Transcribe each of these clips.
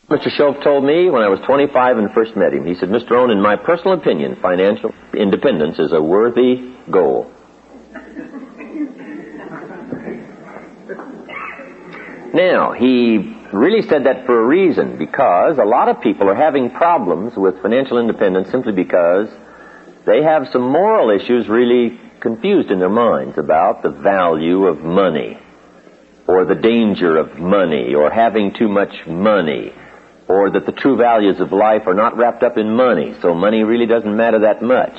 Mr. Shove told me when I was 25 and first met him, he said, Mr. Rohn, in my personal opinion, financial independence is a worthy goal. Now, he really said that for a reason, because a lot of people are having problems with financial independence simply because they have some moral issues really confused in their minds about the value of money, or the danger of money, or having too much money, or that the true values of life are not wrapped up in money, so money really doesn't matter that much.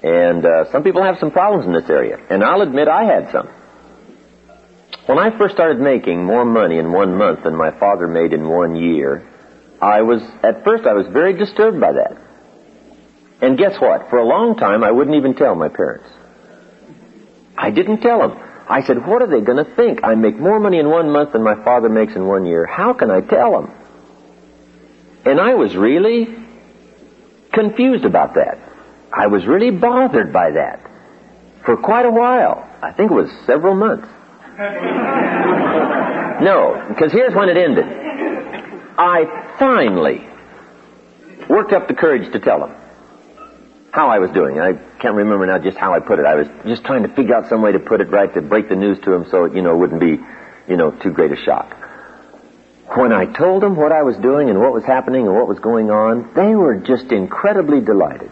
And some people have some problems in this area, and I'll admit I had some. When I first started making more money in 1 month than my father made in 1 year, at first I was very disturbed by that. And guess what? For a long time, I wouldn't even tell my parents. I didn't tell them. I said, what are they going to think? I make more money in 1 month than my father makes in 1 year. How can I tell them? And I was really confused about that. I was really bothered by that for quite a while. I think it was several months. No, because here's when it ended. I finally worked up the courage to tell them how I was doing. I can't remember now just how I put it. I was just trying to figure out some way to put it right, to break the news to them so it, wouldn't be, too great a shock. When I told them what I was doing and what was happening and what was going on, they were just incredibly delighted.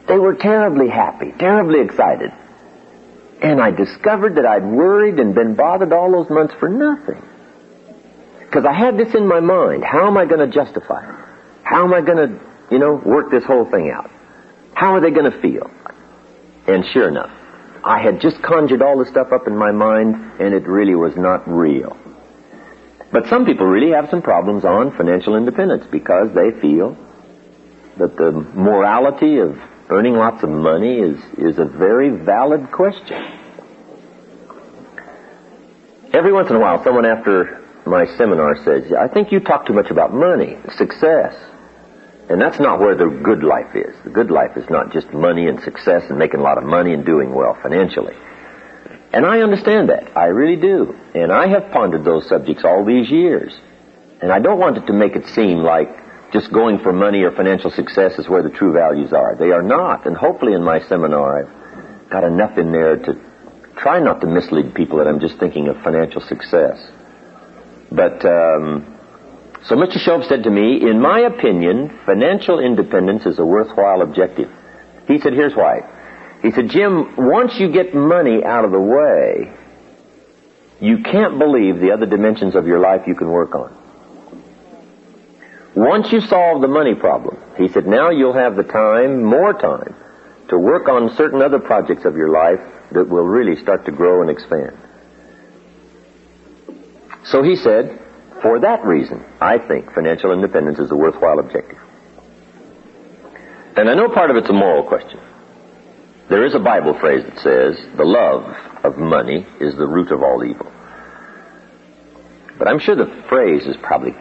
They were terribly happy, terribly excited. And I discovered that I'd worried and been bothered all those months for nothing. Because I had this in my mind. How am I going to justify it? How am I going to, work this whole thing out? How are they going to feel? And sure enough, I had just conjured all this stuff up in my mind, and it really was not real. But some people really have some problems on financial independence because they feel that the morality of earning lots of money is a very valid question. Every once in a while, someone after my seminar says, I think you talk too much about money, success. And that's not where the good life is. The good life is not just money and success and making a lot of money and doing well financially. And I understand that. I really do. And I have pondered those subjects all these years. And I don't want it to make it seem like just going for money or financial success is where the true values are. They are not. And hopefully in my seminar I've got enough in there to try not to mislead people that I'm just thinking of financial success. But, so Mr. Shove said to me, in my opinion, financial independence is a worthwhile objective. He said, here's why. He said, Jim, once you get money out of the way, you can't believe the other dimensions of your life you can work on. Once you solve the money problem, he said, now you'll have the time, more time, to work on certain other projects of your life that will really start to grow and expand. So he said, for that reason, I think financial independence is a worthwhile objective. And I know part of it's a moral question. There is a Bible phrase that says, the love of money is the root of all evil. But I'm sure the phrase is probably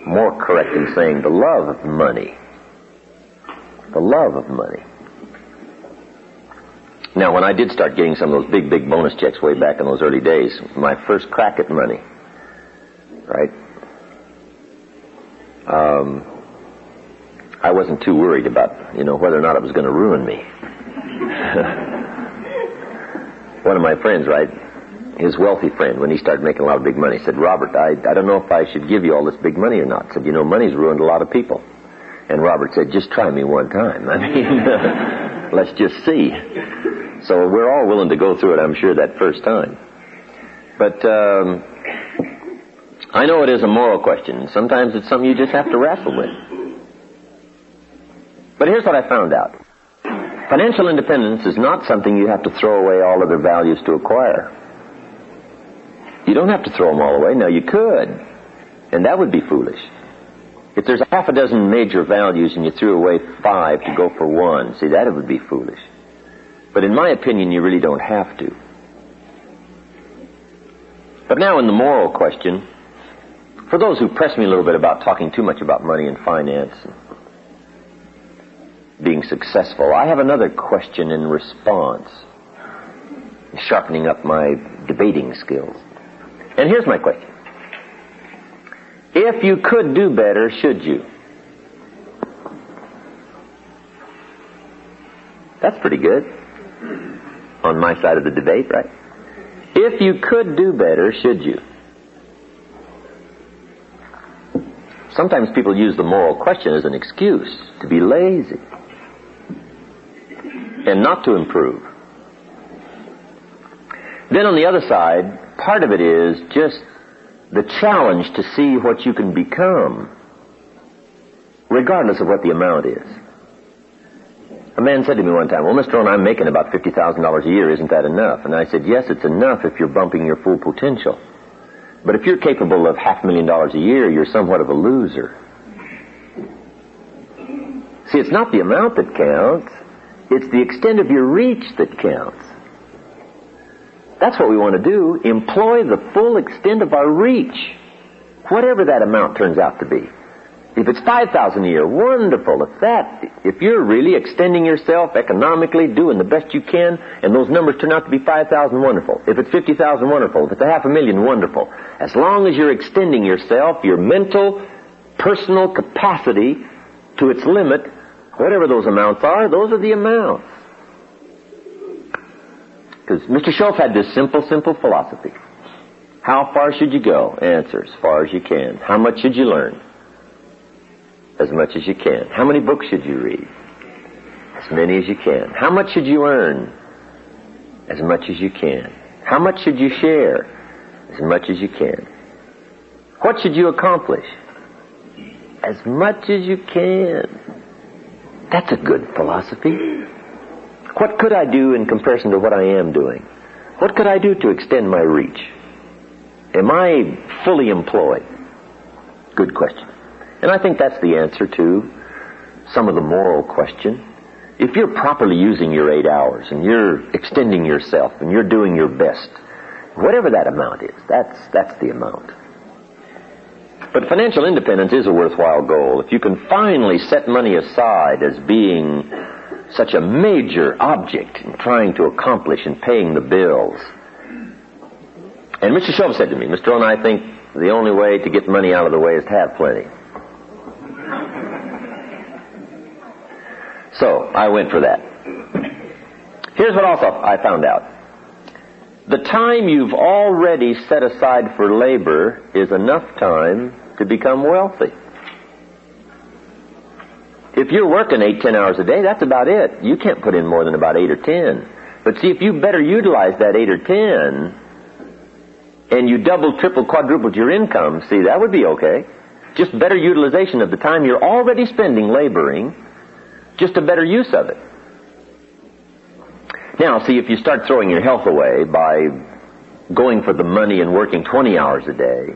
more correct in saying the love of money. The love of money. Now, when I did start getting some of those big bonus checks way back in those early days, my first crack at money, right? I wasn't too worried about, whether or not it was going to ruin me. One of my friends, right, his wealthy friend, when he started making a lot of big money, said, Robert, I don't know if I should give you all this big money or not. Said, money's ruined a lot of people. And Robert said, just try me one time. I mean, let's just see. So we're all willing to go through it, I'm sure, that first time. But I know it is a moral question. Sometimes it's something you just have to wrestle with. But here's what I found out. Financial independence is not something you have to throw away all other values to acquire. You don't have to throw them all away. Now, you could, and that would be foolish. If there's half a dozen major values and you threw away 5 to go for 1, see, that would be foolish. But in my opinion, you really don't have to. But now in the moral question, for those who press me a little bit about talking too much about money and finance and being successful, I have another question in response, sharpening up my debating skills. And here's my question. If you could do better, should you? That's pretty good. On my side of the debate, right? If you could do better, should you? Sometimes people use the moral question as an excuse to be lazy and not to improve. Then on the other side, part of it is just the challenge to see what you can become, regardless of what the amount is. A man said to me one time, well, Mr. Rohn, I'm making about $50,000 a year. Isn't that enough? And I said, yes, it's enough if you're bumping your full potential. But if you're capable of $500,000 a year, you're somewhat of a loser. See, it's not the amount that counts. It's the extent of your reach that counts. That's what we want to do. Employ the full extent of our reach, whatever that amount turns out to be. If it's $5,000 a year, wonderful. If you're really extending yourself economically, doing the best you can, and those numbers turn out to be $5,000, wonderful. If it's $50,000, wonderful. If it's $500,000, wonderful. As long as you're extending yourself, your mental, personal capacity to its limit, whatever those amounts are, those are the amounts. Because Mr. Schultz had this simple philosophy. How far should you go? Answer, as far as you can. How much should you learn? As much as you can. How many books should you read? As many as you can. How much should you earn? As much as you can. How much should you share? As much as you can. What should you accomplish? As much as you can. That's a good philosophy. What could I do in comparison to what I am doing? What could I do to extend my reach? Am I fully employed? Good question. And I think that's the answer to some of the moral question. If you're properly using your 8 hours and you're extending yourself and you're doing your best, whatever that amount is, that's the amount. But financial independence is a worthwhile goal. If you can finally set money aside as being such a major object in trying to accomplish and paying the bills. And Mr. Schultz said to me, Mr. Rohn, I think the only way to get money out of the way is to have plenty. So, I went for that. Here's what also I found out. The time you've already set aside for labor is enough time to become wealthy. If you're working 8-10 hours a day, that's about it. You can't put in more than about 8 or 10. But see, if you better utilize that 8 or 10, and you double, triple, quadrupled your income, see, that would be okay. Just better utilization of the time you're already spending laboring, just a better use of it. Now, see, if you start throwing your health away by going for the money and working 20 hours a day,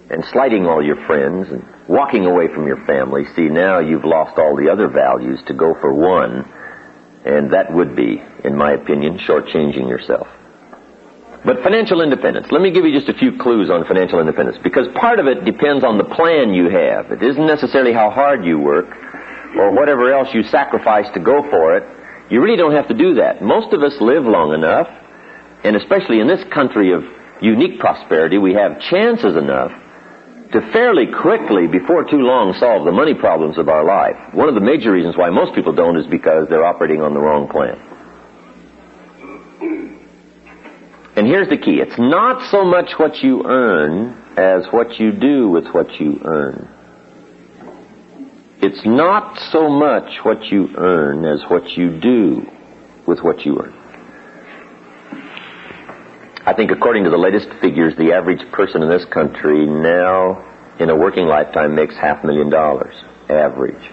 and slighting all your friends, and walking away from your family, see, now you've lost all the other values to go for one, and that would be, in my opinion, shortchanging yourself. But financial independence, let me give you just a few clues on financial independence, because part of it depends on the plan you have. It isn't necessarily how hard you work, or whatever else you sacrifice to go for it. You really don't have to do that. Most of us live long enough, and especially in this country of unique prosperity, we have chances enough to fairly quickly, before too long, solve the money problems of our life. One of the major reasons why most people don't is because they're operating on the wrong plan. And here's the key. It's not so much what you earn as what you do with what you earn. It's not so much what you earn as what you do with what you earn. I think according to the latest figures, the average person in this country now in a working lifetime makes $500,000. Average.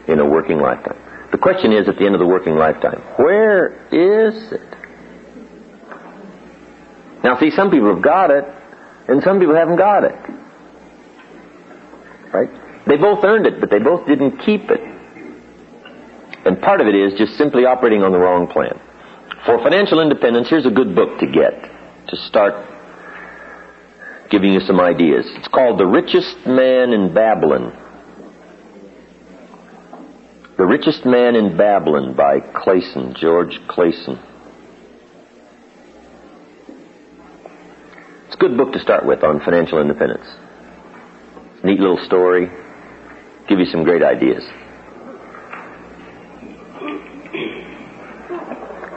In a working lifetime. The question is, at the end of the working lifetime, where is it? Now, see, some people have got it, and some people haven't got it. Right? They both earned it, but they both didn't keep it. And part of it is just simply operating on the wrong plan. For financial independence, here's a good book to get, to start giving you some ideas. It's called The Richest Man in Babylon. The Richest Man in Babylon by Clayson, George Clayson. It's good book to start with on financial independence. Neat little story. Give you some great ideas.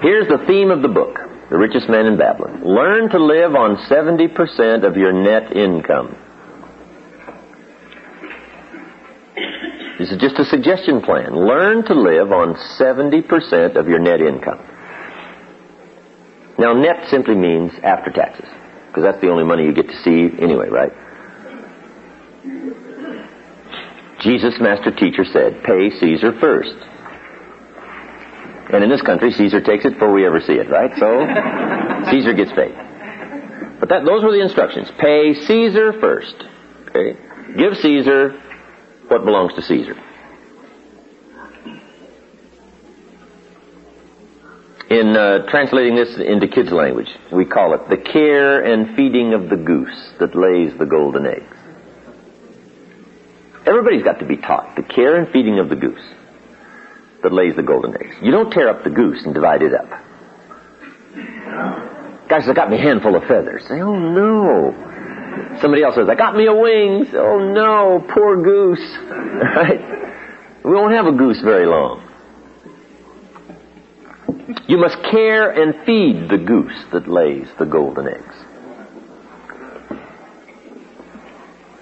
Here's the theme of the book, The Richest Man in Babylon. Learn to live on 70% of your net income. This is just a suggestion plan. Learn to live on 70% of your net income. Now, net simply means after taxes, because that's the only money you get to see anyway, right? Jesus, master teacher, said, pay Caesar first. And in this country, Caesar takes it before we ever see it, right? So, Caesar gets paid. But those were the instructions. Pay Caesar first. Okay? Give Caesar what belongs to Caesar. In translating this into kids' language, we call it the care and feeding of the goose that lays the golden eggs. Everybody's got to be taught the care and feeding of the goose that lays the golden eggs. You don't tear up the goose and divide it up. Guys, I got me a handful of feathers. Say, oh no. Somebody else says, I got me a wing. Oh no, poor goose. Right? We won't have a goose very long. You must care and feed the goose that lays the golden eggs.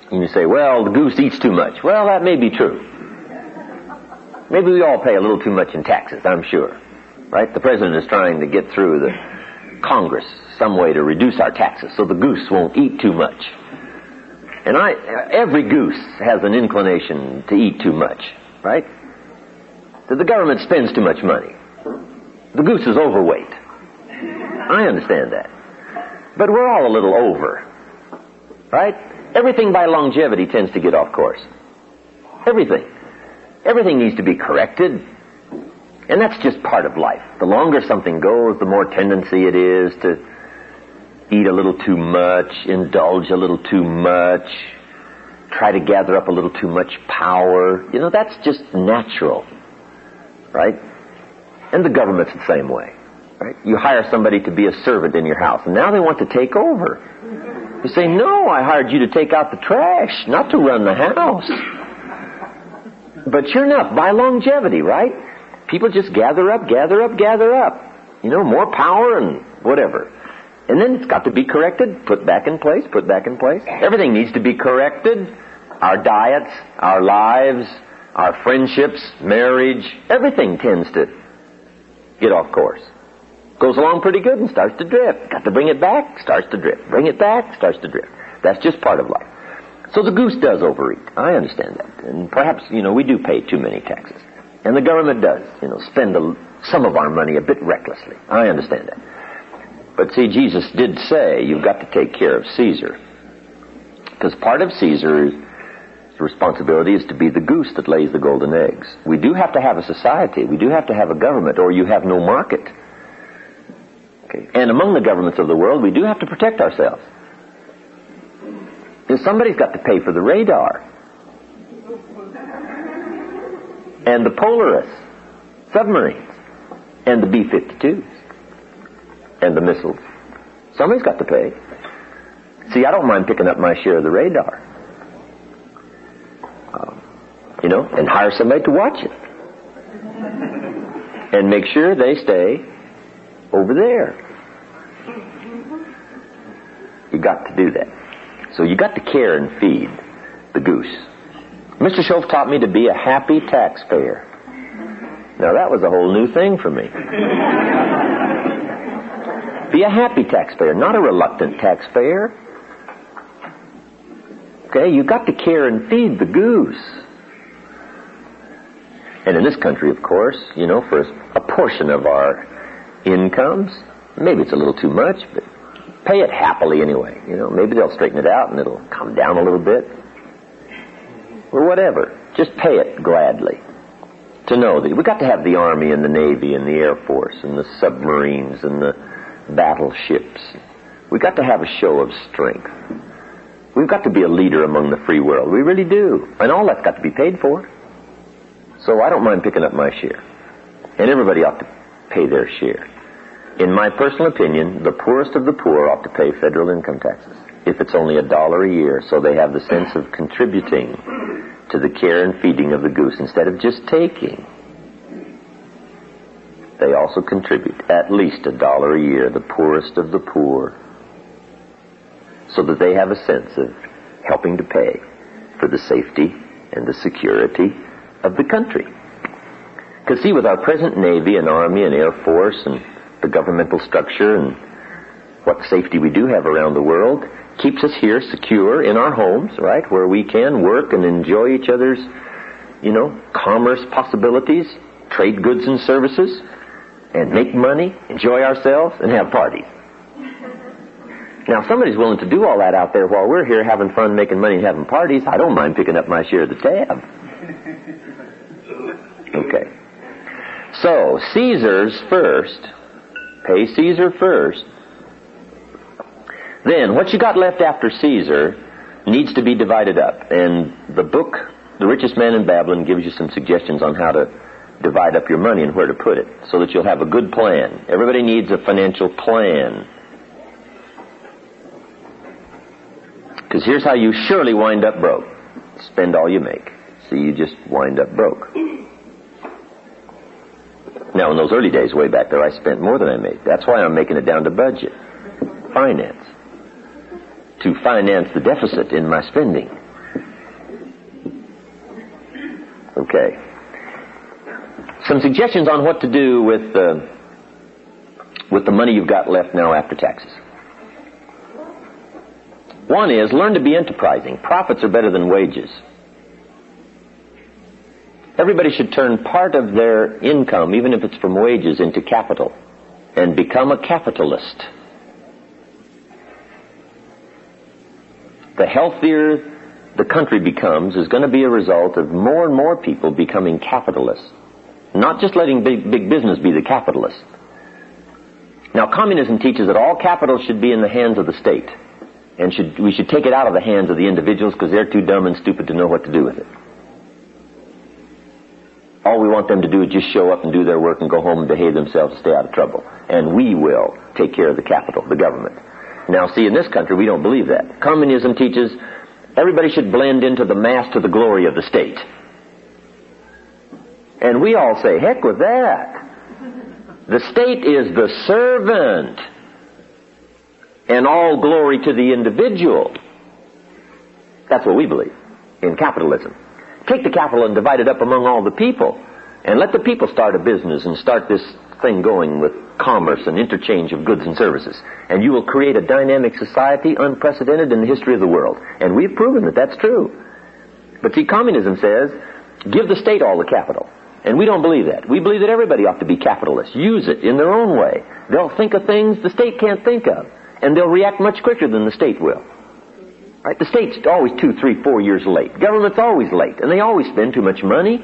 And you say, well, the goose eats too much. Well, that may be true. Maybe we all pay a little too much in taxes, I'm sure. Right? The president is trying to get through the Congress some way to reduce our taxes so the goose won't eat too much. And every goose has an inclination to eat too much, right? So the government spends too much money. The goose is overweight. I understand that. But we're all a little over, right? Everything by longevity tends to get off course. Everything. Everything needs to be corrected. And that's just part of life. The longer something goes, the more tendency it is to eat a little too much, indulge a little too much, try to gather up a little too much power. You know, that's just natural, right? And the government's the same way, right? You hire somebody to be a servant in your house, and now they want to take over. You say, no, I hired you to take out the trash, not to run the house. But sure enough, by longevity, right? People just gather up. You know, more power and whatever. And then it's got to be corrected, put back in place. Everything needs to be corrected. Our diets, our lives, our friendships, marriage, everything tends to get off course. Goes along pretty good and starts to drift. Got to bring it back, starts to drift. Bring it back, starts to drift. That's just part of life. So the goose does overeat. I understand that. And perhaps, you know, we do pay too many taxes. And the government does, you know, spend some of our money a bit recklessly. I understand that. But see, Jesus did say you've got to take care of Caesar. Because part of Caesar's responsibility is to be the goose that lays the golden eggs. We do have to have a society. We do have to have a government, or you have no market. Okay. And among the governments of the world, we do have to protect ourselves. Because somebody's got to pay for the radar. And the Polaris submarines. And the B-52s. And the missiles. Somebody's got to pay. See, I don't mind picking up my share of the radar. You know, and hire somebody to watch it. And make sure they stay over there. You got to do that. So you got to care and feed the goose. Mr. Schoaf taught me to be a happy taxpayer. Now that was a whole new thing for me. Be a happy taxpayer, not a reluctant taxpayer. Okay, you got to care and feed the goose. And in this country, of course, you know, for a portion of our incomes, maybe it's a little too much, but pay it happily anyway. You know, maybe they'll straighten it out and it'll come down a little bit. Or whatever. Just pay it gladly. To know that we've got to have the Army and the Navy and the Air Force and the submarines and the battleships. We've got to have a show of strength. We've got to be a leader among the free world. We really do. And all that's got to be paid for. So I don't mind picking up my share. And everybody ought to pay their share. In my personal opinion, the poorest of the poor ought to pay federal income taxes, if it's only $1 a year, so they have the sense of contributing to the care and feeding of the goose instead of just taking. They also contribute at least $1 a year, the poorest of the poor, so that they have a sense of helping to pay for the safety and the security of the country. Because see, with our present Navy and Army and Air Force and the governmental structure and what safety we do have around the world, keeps us here secure in our homes, right, where we can work and enjoy each other's, commerce possibilities, trade goods and services, and make money, enjoy ourselves, and have parties. Now, if somebody's willing to do all that out there while we're here having fun, making money, and having parties, I don't mind picking up my share of the tab. Okay. So, Caesar's first. Pay Caesar first. Then, what you got left after Caesar needs to be divided up. And the book, The Richest Man in Babylon, gives you some suggestions on how to divide up your money and where to put it, so that you'll have a good plan. Everybody needs a financial plan. Because here's how you surely wind up broke. Spend all you make. So you just wind up broke. Now, in those early days way back there, I spent more than I made. That's why I'm making it down to budget. Finance. To finance the deficit in my spending. Okay. Some suggestions on what to do with the money you've got left now after taxes. One is, learn to be enterprising. Profits are better than wages. Everybody should turn part of their income, even if it's from wages, into capital and become a capitalist. The healthier the country becomes is going to be a result of more and more people becoming capitalists, not just letting big business be the capitalist. Now, communism teaches that all capital should be in the hands of the state, and we should take it out of the hands of the individuals because they're too dumb and stupid to know what to do with it. All we want them to do is just show up and do their work and go home and behave themselves and stay out of trouble. And we will take care of the capital, the government. Now, see, in this country, we don't believe that. Communism teaches everybody should blend into the mass to the glory of the state. And we all say, heck with that. The state is the servant, and all glory to the individual. That's what we believe in capitalism. Take the capital and divide it up among all the people, and let the people start a business and start this thing going with commerce and interchange of goods and services. And you will create a dynamic society unprecedented in the history of the world. And we've proven that that's true. But see, communism says, give the state all the capital. And we don't believe that. We believe that everybody ought to be capitalists. Use it in their own way. They'll think of things the state can't think of. And they'll react much quicker than the state will. Right? The state's always 2, 3, 4 years late. Government's always late. And they always spend too much money.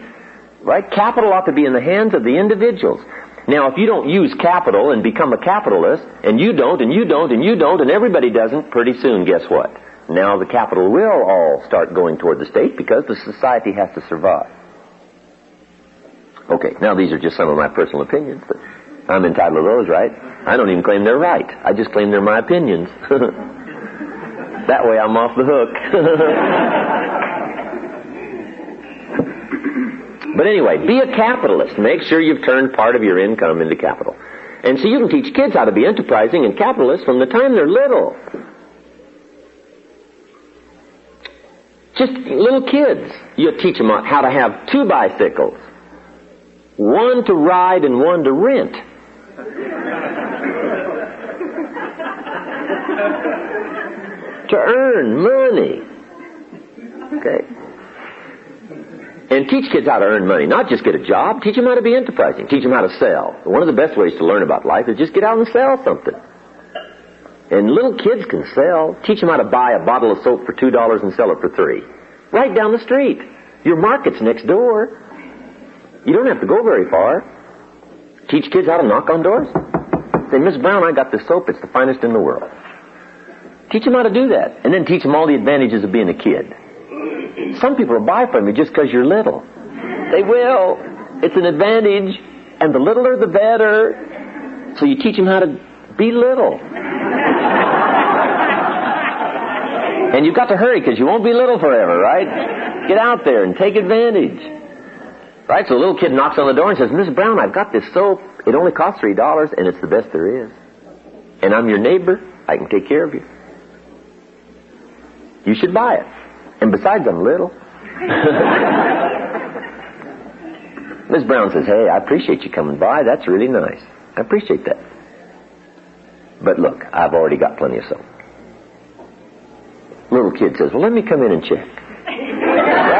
Right? Capital ought to be in the hands of the individuals. Now, if you don't use capital and become a capitalist, and you don't, and you don't, and you don't, and everybody doesn't, pretty soon, guess what? Now the capital will all start going toward the state because the society has to survive. Okay, now these are just some of my personal opinions, but I'm entitled to those, right? I don't even claim they're right. I just claim they're my opinions. That way I'm off the hook. But anyway, be a capitalist. Make sure you've turned part of your income into capital. And so you can teach kids how to be enterprising and capitalists from the time they're little. Just little kids. You teach them how to have 2 bicycles. One to ride and one to rent. To earn money. Okay. And teach kids how to earn money. Not just get a job. Teach them how to be enterprising. Teach them how to sell. One of the best ways to learn about life is just get out and sell something. And little kids can sell. Teach them how to buy a bottle of soap for $2 and sell it for $3. Right down the street. Your market's next door. You don't have to go very far. Teach kids how to knock on doors. Say, Miss Brown, I got this soap. It's the finest in the world. Teach them how to do that. And then teach them all the advantages of being a kid. Some people will buy from you just because you're little. They will. It's an advantage. And the littler, the better. So you teach them how to be little. And you've got to hurry because you won't be little forever, right? Get out there and take advantage. Right? So a little kid knocks on the door and says, Miss Brown, I've got this soap. It only costs $3 and it's the best there is. And I'm your neighbor. I can take care of you. You should buy it. And besides, I'm little. Miss Brown says, hey, I appreciate you coming by. That's really nice. I appreciate that. But look, I've already got plenty of soap. Little kid says, well, let me come in and check. Right?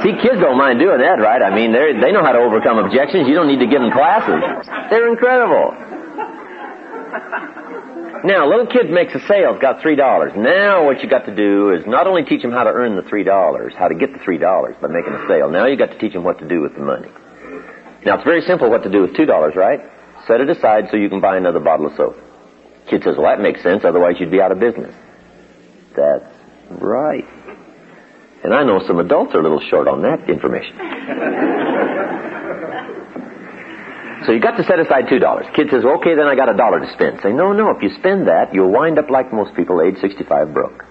See, kids don't mind doing that, right? I mean, they know how to overcome objections. You don't need to give them classes. They're incredible. Now, a little kid makes a sale, it's got $3. Now what you got to do is not only teach them how to earn the $3, how to get the $3 by making a sale. Now you got to teach them what to do with the money. Now, it's very simple what to do with $2, right? Set it aside so you can buy another bottle of soap. Kid says, well, that makes sense, otherwise you'd be out of business. That's right. And I know some adults are a little short on that information. So you got to set aside $2. Kid says, well, okay, then I got $1 to spend. Say, no, if you spend that, you'll wind up like most people age 65 broke.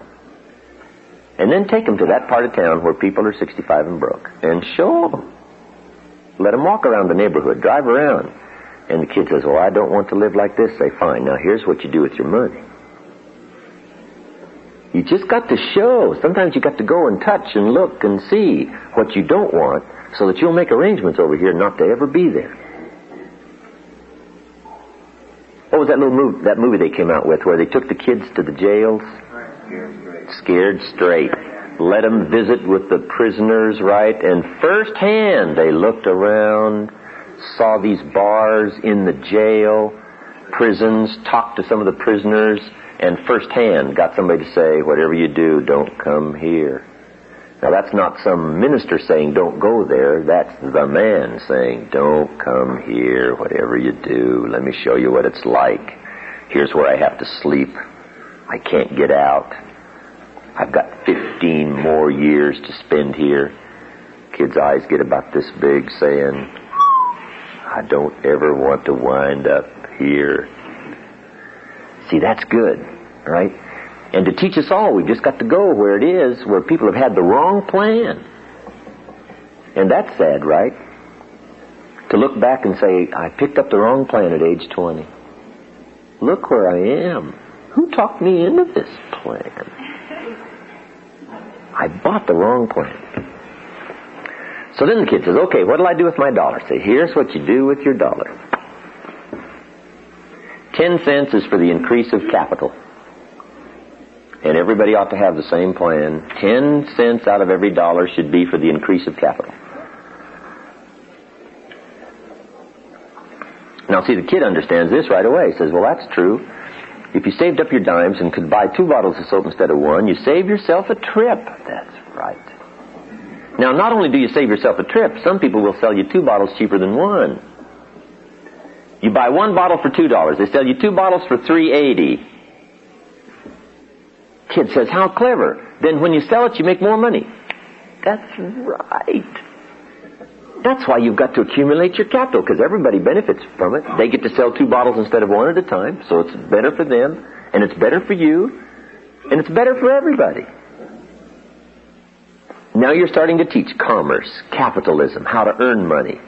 And then take them to that part of town where people are 65 and broke. And show them. Let them walk around the neighborhood, drive around. And the kid says, well, I don't want to live like this. Say, fine, now here's what you do with your money. You just got to show. Sometimes you got to go and touch and look and see what you don't want so that you'll make arrangements over here not to ever be there. What was that movie they came out with where they took the kids to the jails? Scared Straight. Let them visit with the prisoners, right? And firsthand they looked around, saw these bars in the jail, prisons, talked to some of the prisoners, and firsthand got somebody to say, whatever you do, don't come here. Now that's not some minister saying don't go there. That's the man saying don't come here, whatever you do. Let me show you what it's like. Here's where I have to sleep. I can't get out. I've got 15 more years to spend here. Kid's eyes get about this big saying, I don't ever want to wind up here. See, that's good, right? And to teach us all, we've just got to go where it is, where people have had the wrong plan. And that's sad, right? To look back and say, I picked up the wrong plan at age 20. Look where I am. Who talked me into this plan? I bought the wrong plan. So then the kid says, okay, what'll I do with my $1? Say, here's what you do with your $1. 10 cents is for the increase of capital. And everybody ought to have the same plan. 10 cents out of every $1 should be for the increase of capital. Now, see, the kid understands this right away. He says, well, that's true. If you saved up your dimes and could buy 2 bottles of soap instead of 1, you save yourself a trip. That's right. Now, not only do you save yourself a trip, some people will sell you 2 bottles cheaper than 1. You buy 1 bottle for $2. They sell you 2 bottles for $3.80. Kid says, how clever. Then when you sell it, you make more money. That's right. That's why you've got to accumulate your capital, because everybody benefits from it. They get to sell 2 bottles instead of 1 at a time, so it's better for them, and it's better for you, and it's better for everybody. Now you're starting to teach commerce, capitalism, how to earn money,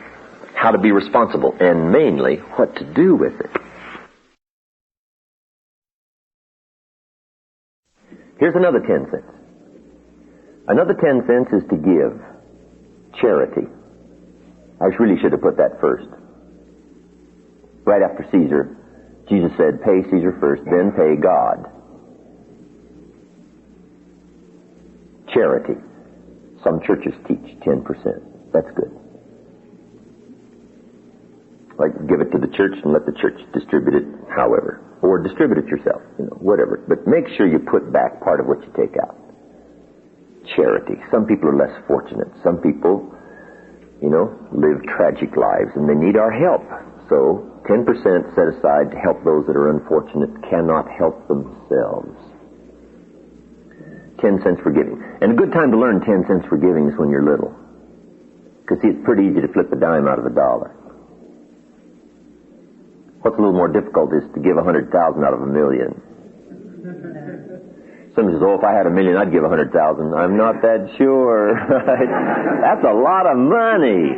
how to be responsible, and mainly what to do with it. Here's another 10 cents. Another 10 cents is to give. Charity. I really should have put that first. Right after Caesar, Jesus said, pay Caesar first, then pay God. Charity. Some churches teach 10%. That's good. Like, give it to the church and let the church distribute it however. Or distribute it yourself, whatever. But make sure you put back part of what you take out. Charity. Some people are less fortunate. Some people, live tragic lives and they need our help. So 10% set aside to help those that are unfortunate, cannot help themselves. 10 cents for giving. And a good time to learn 10 cents for giving is when you're little. Because see, it's pretty easy to flip a dime out of $1. What's a little more difficult is to give 100,000 out of 1,000,000. Somebody says, if I had 1,000,000, I'd give 100,000. I'm not that sure. That's a lot of money.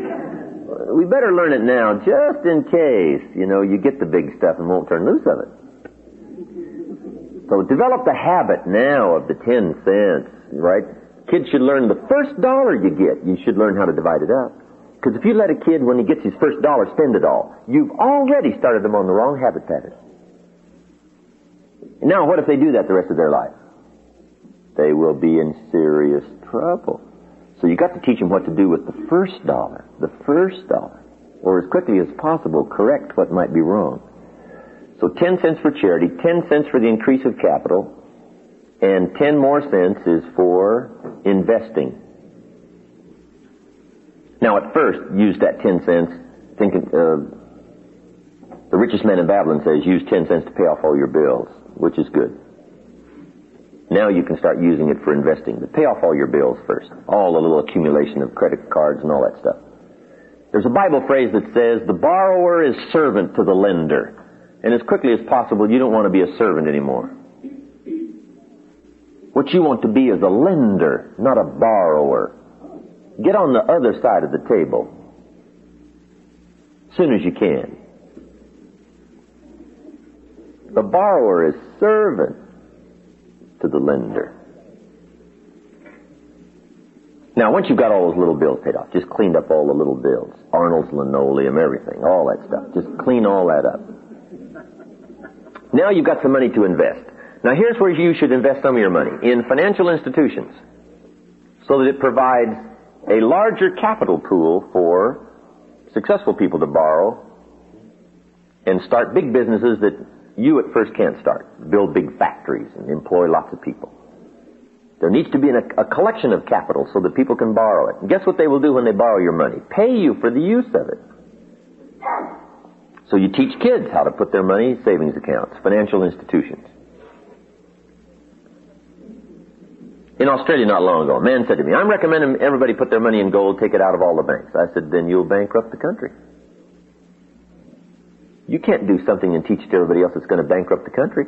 We better learn it now, just in case, you get the big stuff and won't turn loose of it. So develop the habit now of the 10 cents, right? Kids should learn the first dollar you get, you should learn how to divide it up. Because if you let a kid, when he gets his first dollar, spend it all, you've already started them on the wrong habit pattern. Now, what if they do that the rest of their life? They will be in serious trouble. So you got to teach them what to do with the first dollar, or as quickly as possible, correct what might be wrong. So 10 cents for charity, 10 cents for the increase of capital, and 10 more cents is for investing. Now, at first, use that 10 cents, thinking, the richest man in Babylon says, use 10 cents to pay off all your bills, which is good. Now you can start using it for investing, but pay off all your bills first. All the little accumulation of credit cards and all that stuff. There's a Bible phrase that says, the borrower is servant to the lender. And as quickly as possible, you don't want to be a servant anymore. What you want to be is a lender, not a borrower. Get on the other side of the table as soon as you can. The borrower is servant to the lender. Now, once you've got all those little bills paid off, just cleaned up all the little bills, Arnold's linoleum, everything, all that stuff, just clean all that up. Now you've got some money to invest. Now here's where you should invest some of your money, in financial institutions, so that it provides a larger capital pool for successful people to borrow and start big businesses that you at first can't start. Build big factories and employ lots of people. There needs to be a collection of capital so that people can borrow it. And guess what they will do when they borrow your money? Pay you for the use of it. So you teach kids how to put their money in savings accounts, financial institutions. In Australia not long ago, a man said to me, I'm recommending everybody put their money in gold, take it out of all the banks. I said, then you'll bankrupt the country. You can't do something and teach it to everybody else that's going to bankrupt the country.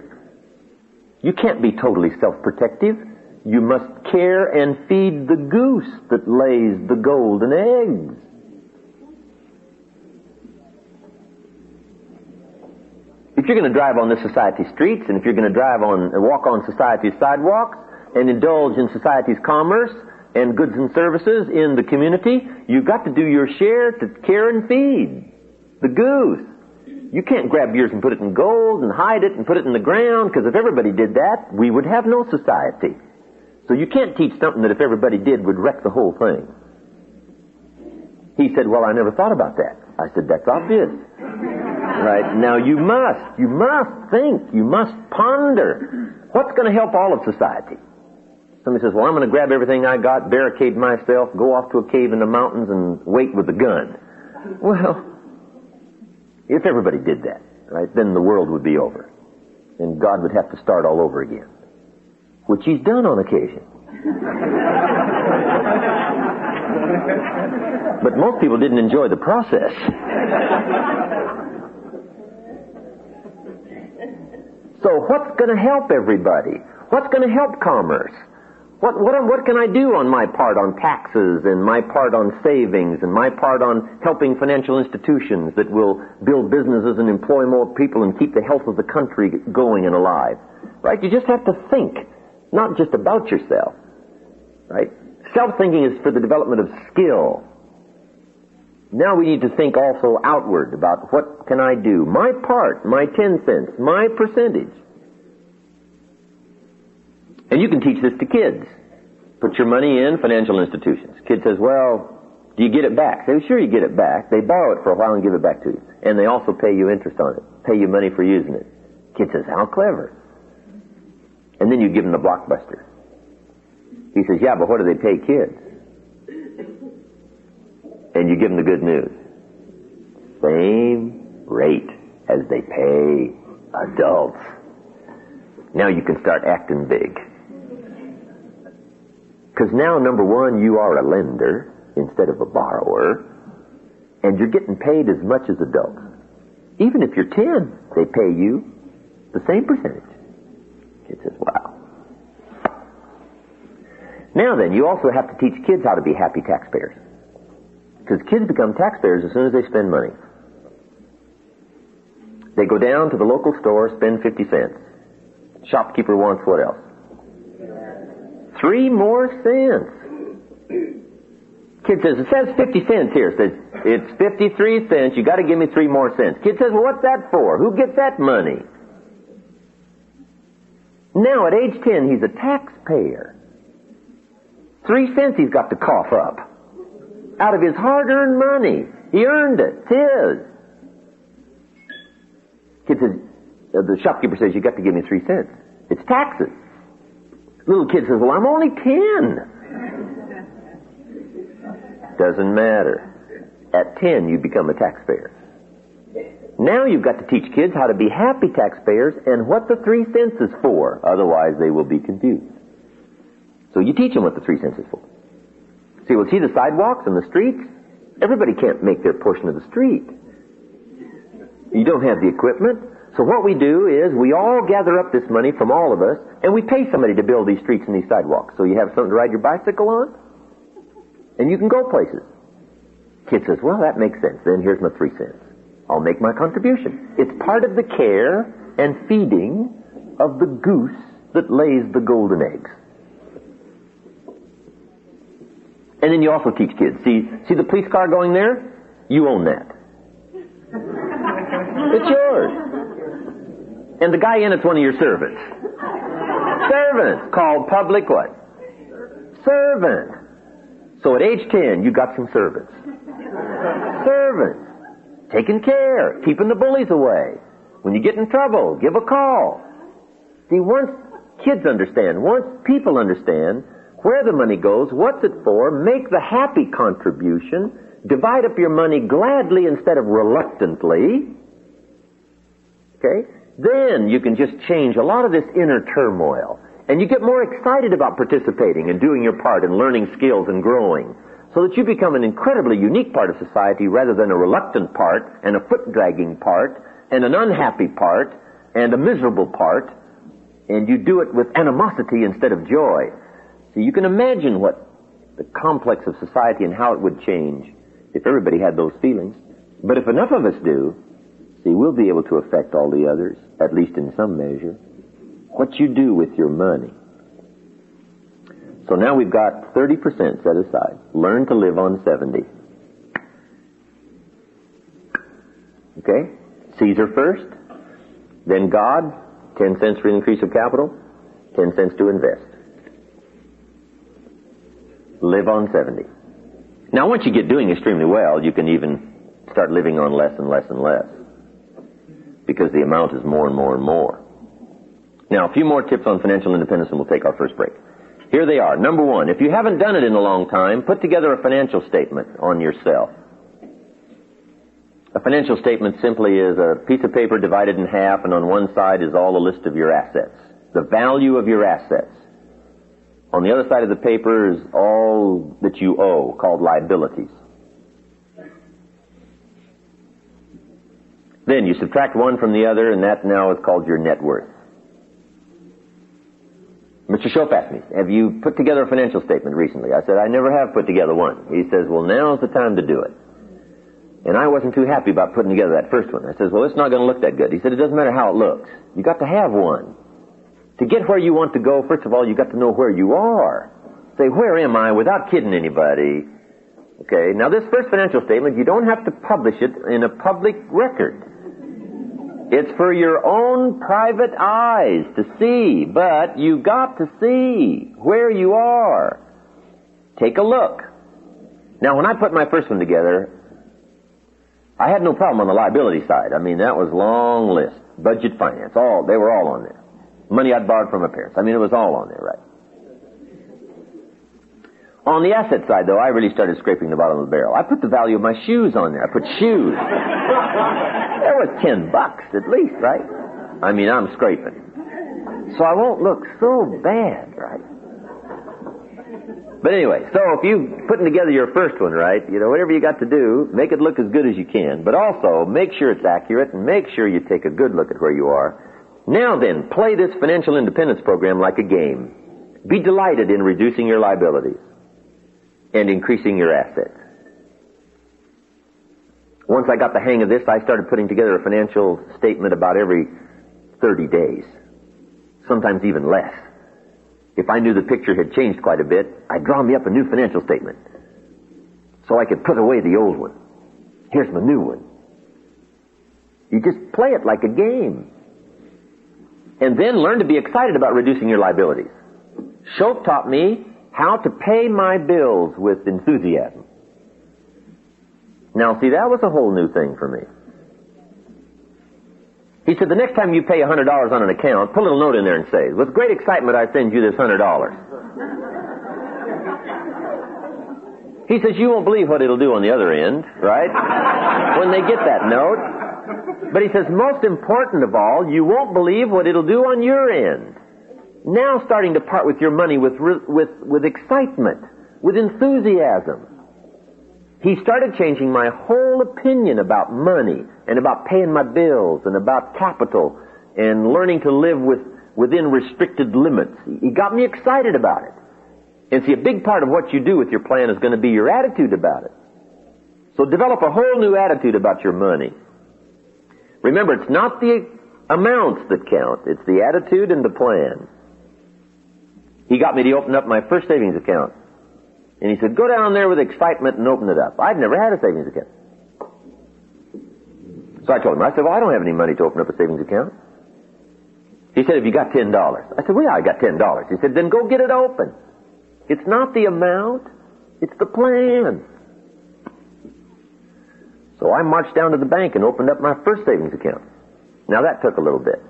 You can't be totally self-protective. You must care and feed the goose that lays the golden eggs. If you're going to drive on this society's streets, and if you're going to walk on society's sidewalks, and indulge in society's commerce and goods and services in the community, you've got to do your share to care and feed the goose. You can't grab yours and put it in gold and hide it and put it in the ground, because if everybody did that, we would have no society. So you can't teach something that if everybody did would wreck the whole thing. He said, well, I never thought about that. I said, that's obvious. Right? Now you must think, you must ponder. What's going to help all of society? Somebody says, well, I'm going to grab everything I got, barricade myself, go off to a cave in the mountains and wait with a gun. Well, if everybody did that, right, then the world would be over. And God would have to start all over again. Which He's done on occasion. But most people didn't enjoy the process. So what's going to help everybody? What's going to help commerce? What can I do on my part on taxes and my part on savings and my part on helping financial institutions that will build businesses and employ more people and keep the health of the country going and alive? Right? You just have to think, not just about yourself. Right? Self-thinking is for the development of skill. Now we need to think also outward about what can I do? My part, my 10 cents, my percentage. And you can teach this to kids. Put your money in financial institutions. Kid says, well, do you get it back? Say, sure you get it back. They borrow it for a while and give it back to you. And they also pay you interest on it. Pay you money for using it. Kid says, how clever. And then you give him the blockbuster. He says, yeah, but what do they pay kids? And you give them the good news. Same rate as they pay adults. Now you can start acting big. Because now, number one, you are a lender instead of a borrower, and you're getting paid as much as adults. Even if you're 10, they pay you the same percentage. Kid says, wow. Now then, you also have to teach kids how to be happy taxpayers. Because kids become taxpayers as soon as they spend money. They go down to the local store, spend 50 cents. Shopkeeper wants what else? 3 more cents. Kid says, it says 50 cents here. Says, it's 53 cents. You got to give me 3 more cents. Kid says, well, what's that for? Who gets that money? Now, at age 10, he's a taxpayer. 3 cents he's got to cough up. Out of his hard-earned money. He earned it. It's his. Kid says, the shopkeeper says, you got to give me 3 cents. It's taxes. Little kid says, well, I'm only 10. Doesn't matter. At 10, you become a taxpayer. Now you've got to teach kids how to be happy taxpayers and what the 3 cents is for. Otherwise, they will be confused. So you teach them what the 3 cents is for. See, we'll see the sidewalks and the streets. Everybody can't make their portion of the street. You don't have the equipment. So what we do is we all gather up this money from all of us, and we pay somebody to build these streets and these sidewalks. So you have something to ride your bicycle on, and you can go places. Kid says, well, that makes sense. Then here's my 3 cents. I'll make my contribution. It's part of the care and feeding of the goose that lays the golden eggs. And then you also teach kids. See the police car going there? You own that. It's yours. And the guy in it's one of your servants. Servants. Called public what? Servant. So at age 10, you got some servants. Servants. Taking care. Keeping the bullies away. When you get in trouble, give a call. See, once kids understand, once people understand where the money goes, what's it for, make the happy contribution, divide up your money gladly instead of reluctantly, okay, then you can just change a lot of this inner turmoil. And you get more excited about participating and doing your part and learning skills and growing, so that you become an incredibly unique part of society rather than a reluctant part and a foot-dragging part and an unhappy part and a miserable part, and you do it with animosity instead of joy. So you can imagine what the complex of society and how it would change if everybody had those feelings. But if enough of us do, see, we'll be able to affect all the others, at least in some measure. What you do with your money. So now we've got 30% set aside. Learn to live on 70. Okay? Caesar first, then God, 10 cents for increase of capital, 10 cents to invest. Live on 70. Now, once you get doing extremely well, you can even start living on less and less and less, because the amount is more and more and more. Now, a few more tips on financial independence, and we'll take our first break. Here they are. Number 1, if you haven't done it in a long time, put together a financial statement on yourself. A financial statement simply is a piece of paper divided in half, and on one side is all the list of your assets, the value of your assets. On the other side of the paper is all that you owe, called liabilities. Then you subtract one from the other, and that now is called your net worth. Mr. Shope asked me, have you put together a financial statement recently? I said, I never have put together one. He says, well, now's the time to do it. And I wasn't too happy about putting together that first one. I said, well, it's not going to look that good. He said, it doesn't matter how it looks. You got to have one. To get where you want to go, first of all, you got to know where you are. Say, where am I, without kidding anybody? Okay, now this first financial statement, you don't have to publish it in a public record. It's for your own private eyes to see, but you got to see where you are. Take a look. Now, when I put my first one together, I had no problem on the liability side. I mean, that was long list. Budget, finance, they were all on there. Money I'd borrowed from my parents. I mean, it was all on there, right? On the asset side, though, I really started scraping the bottom of the barrel. I put the value of my shoes on there. I put shoes. There was $10 at least, right? I mean, I'm scraping. So I won't look so bad, right? But anyway, so if you're putting together your first one, right, whatever you got to do, make it look as good as you can. But also, make sure it's accurate and make sure you take a good look at where you are. Now then, play this financial independence program like a game. Be delighted in reducing your liabilities and increasing your assets. Once I got the hang of this, I started putting together a financial statement about every 30 days. Sometimes even less. If I knew the picture had changed quite a bit, I'd draw me up a new financial statement so I could put away the old one. Here's my new one. You just play it like a game. And then learn to be excited about reducing your liabilities. Shoaff taught me how to pay my bills with enthusiasm. Now, see, that was a whole new thing for me. He said, the next time you pay $100 on an account, put a little note in there and say, with great excitement, I send you this $100. He says, you won't believe what it'll do on the other end, right? When they get that note. But he says, most important of all, you won't believe what it'll do on your end. Now starting to part with your money with excitement, with enthusiasm. He started changing my whole opinion about money and about paying my bills and about capital and learning to live within restricted limits. He got me excited about it. And see, a big part of what you do with your plan is going to be your attitude about it. So develop a whole new attitude about your money. Remember, it's not the amounts that count. It's the attitude and the plan. He got me to open up my first savings account. And he said, go down there with excitement and open it up. I'd never had a savings account. So I told him, I said, well, I don't have any money to open up a savings account. He said, have you got $10? I said, well, yeah, I got $10. He said, then go get it open. It's not the amount, it's the plan. So I marched down to the bank and opened up my first savings account. Now that took a little bit.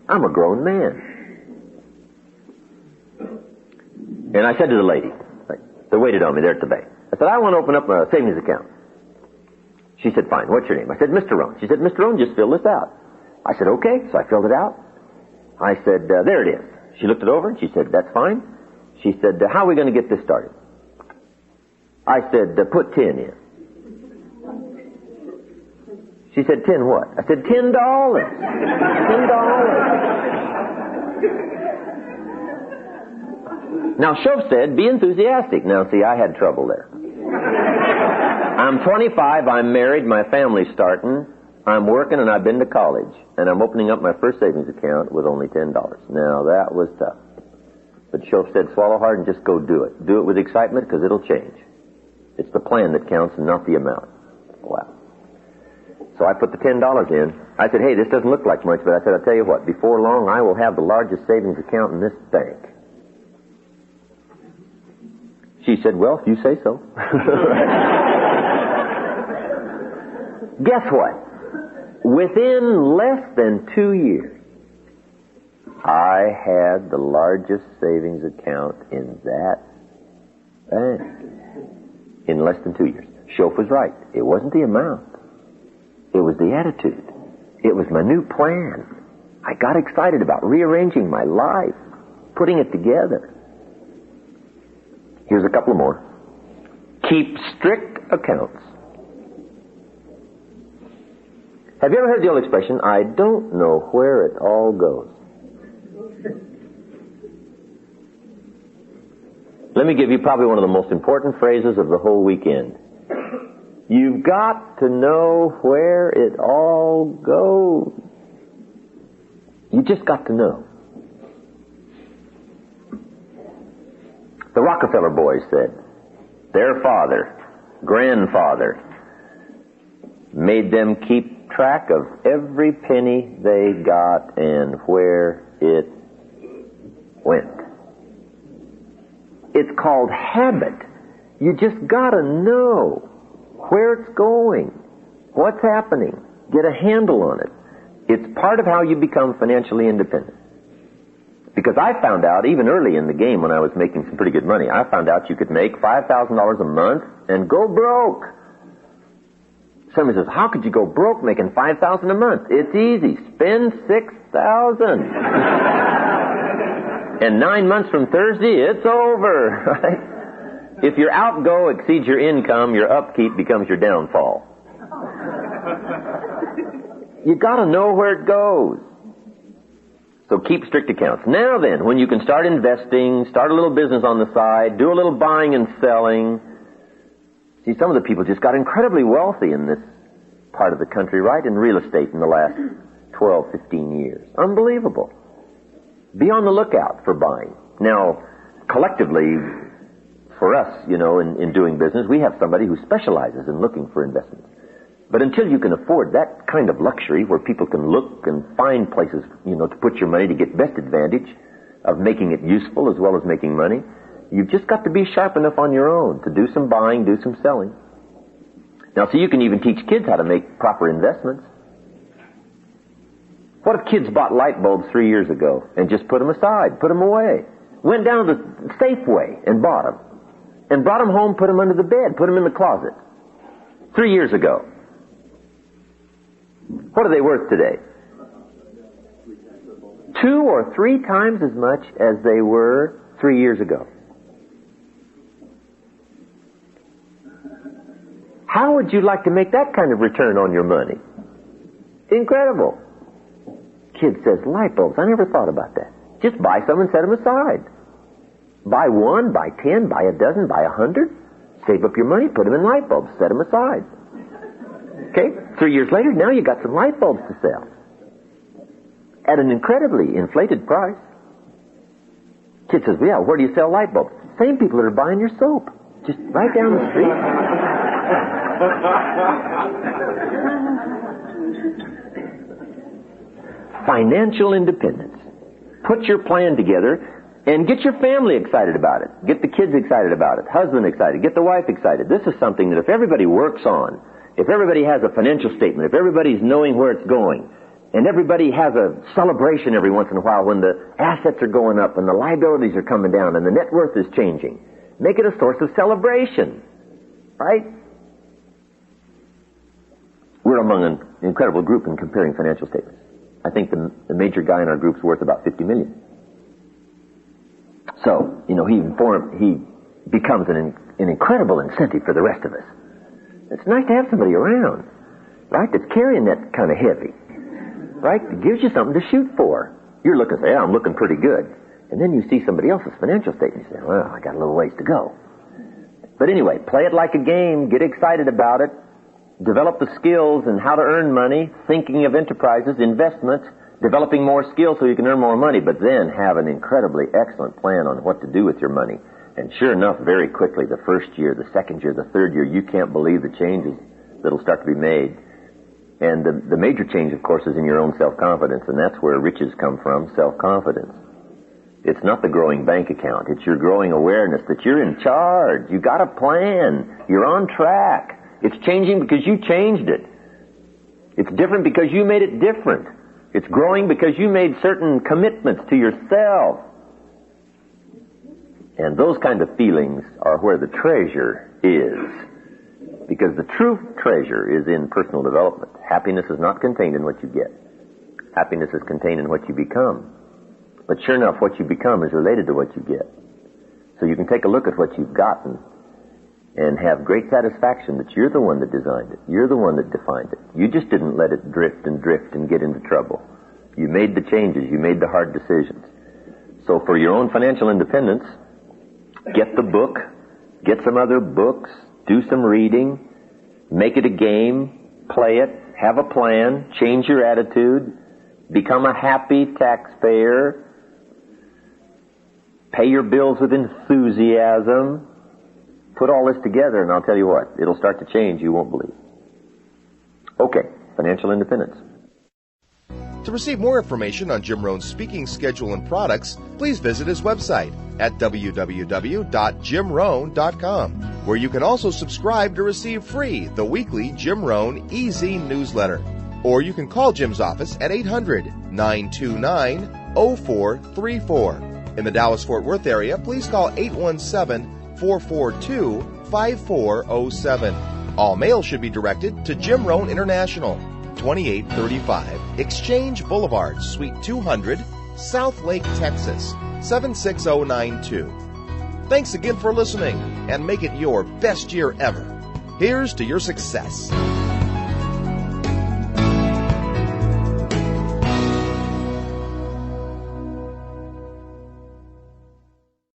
I'm a grown man. And I said to the lady, they waited on me there at the bank. I said, I want to open up a savings account. She said, fine, what's your name? I said, Mr. Rohn. She said, Mr. Rohn, just fill this out. I said, okay. So I filled it out. I said, there it is. She looked it over and she said, that's fine. She said, how are we going to get this started? I said, put 10 in. She said, 10 what? I said, $10. $10. Now, Shoaff said, be enthusiastic. Now, see, I had trouble there. I'm 25, I'm married, my family's starting, I'm working, and I've been to college, and I'm opening up my first savings account with only $10. Now, that was tough. But Shoaff said, swallow hard and just go do it. Do it with excitement, because it'll change. It's the plan that counts and not the amount. Wow. So I put the $10 in. I said, hey, this doesn't look like much, but I said, I'll tell you what, before long, I will have the largest savings account in this bank. She said, well, if you say so. Guess what? Within less than 2 years, I had the largest savings account in that bank. In less than 2 years. Shoaff was right. It wasn't the amount. It was the attitude. It was my new plan. I got excited about rearranging my life, putting it together. Here's a couple more. Keep strict accounts. Have you ever heard the old expression, I don't know where it all goes? Let me give you probably one of the most important phrases of the whole weekend. You've got to know where it all goes. You just got to know. The Rockefeller boys said their father, grandfather, made them keep track of every penny they got and where it went. It's called habit. You just gotta know where it's going, what's happening, get a handle on it. It's part of how you become financially independent. Because I found out, even early in the game when I was making some pretty good money, I found out you could make $5,000 a month and go broke. Somebody says, how could you go broke making $5,000 a month? It's easy. Spend $6,000. And 9 months from Thursday, it's over, right? If your outgo exceeds your income, your upkeep becomes your downfall. You got to know where it goes. So keep strict accounts. Now then, when you can start investing, start a little business on the side, do a little buying and selling. See, some of the people just got incredibly wealthy in this part of the country, right, in real estate in the last 12, 15 years. Unbelievable. Be on the lookout for buying. Now, collectively, for us, in doing business, we have somebody who specializes in looking for investments. But until you can afford that kind of luxury where people can look and find places, to put your money to get best advantage of making it useful as well as making money, you've just got to be sharp enough on your own to do some buying, do some selling. Now, so you can even teach kids how to make proper investments. What if kids bought light bulbs 3 years ago and just put them aside, put them away? Went down to the Safeway and bought them. And brought them home, put them under the bed, put them in the closet. 3 years ago. What are they worth today? 2 or 3 times as much as they were 3 years ago. How would you like to make that kind of return on your money? Incredible. Kid says, light bulbs, I never thought about that. Just buy some and set them aside. Buy 1, buy 10, buy a dozen, buy 100. Save up your money, put them in light bulbs, set them aside. Okay? 3 years later, now you got some light bulbs to sell. At an incredibly inflated price. Kid says, yeah, where do you sell light bulbs? Same people that are buying your soap. Just right down the street. Financial independence. Put your plan together and get your family excited about it. Get the kids excited about it. Husband excited. Get the wife excited. This is something that if everybody works on, if everybody has a financial statement, if everybody's knowing where it's going, and everybody has a celebration every once in a while when the assets are going up and the liabilities are coming down and the net worth is changing, make it a source of celebration. Right? We're among an incredible group in comparing financial statements. I think the major guy in our group's worth about $50 million. So, he becomes an incredible incentive for the rest of us. It's nice to have somebody around, right, that's carrying that kind of heavy, right? It gives you something to shoot for. You're looking and say, I'm looking pretty good. And then you see somebody else's financial statement and you say, well, I got a little ways to go. But anyway, play it like a game, get excited about it, develop the skills and how to earn money, thinking of enterprises, investments, developing more skills so you can earn more money, but then have an incredibly excellent plan on what to do with your money. And sure enough, very quickly, the first year, the second year, the third year, you can't believe the changes that'll start to be made. And the major change, of course, is in your own self-confidence, and that's where riches come from, self-confidence. It's not the growing bank account. It's your growing awareness that you're in charge. You got a plan. You're on track. It's changing because you changed it. It's different because you made it different. It's growing because you made certain commitments to yourself. And those kind of feelings are where the treasure is. Because the true treasure is in personal development. Happiness is not contained in what you get. Happiness is contained in what you become. But sure enough, what you become is related to what you get. So you can take a look at what you've gotten and have great satisfaction that you're the one that designed it. You're the one that defined it. You just didn't let it drift and get into trouble. You made the changes. You made the hard decisions. So for your own financial independence, get the book, get some other books, do some reading, make it a game, play it, have a plan, change your attitude, become a happy taxpayer, pay your bills with enthusiasm. Put all this together and I'll tell you what, it'll start to change, you won't believe. Okay, financial independence. To receive more information on Jim Rohn's speaking schedule and products, please visit his website at www.jimrohn.com, where you can also subscribe to receive free the weekly Jim Rohn Easy newsletter. Or you can call Jim's office at 800-929-0434. In the Dallas-Fort Worth area, please call 817-442-5407. All mail should be directed to Jim Rohn International, 2835 Exchange Boulevard, Suite 200, South Lake, Texas, 76092. Thanks again for listening, and make it your best year ever. Here's to your success.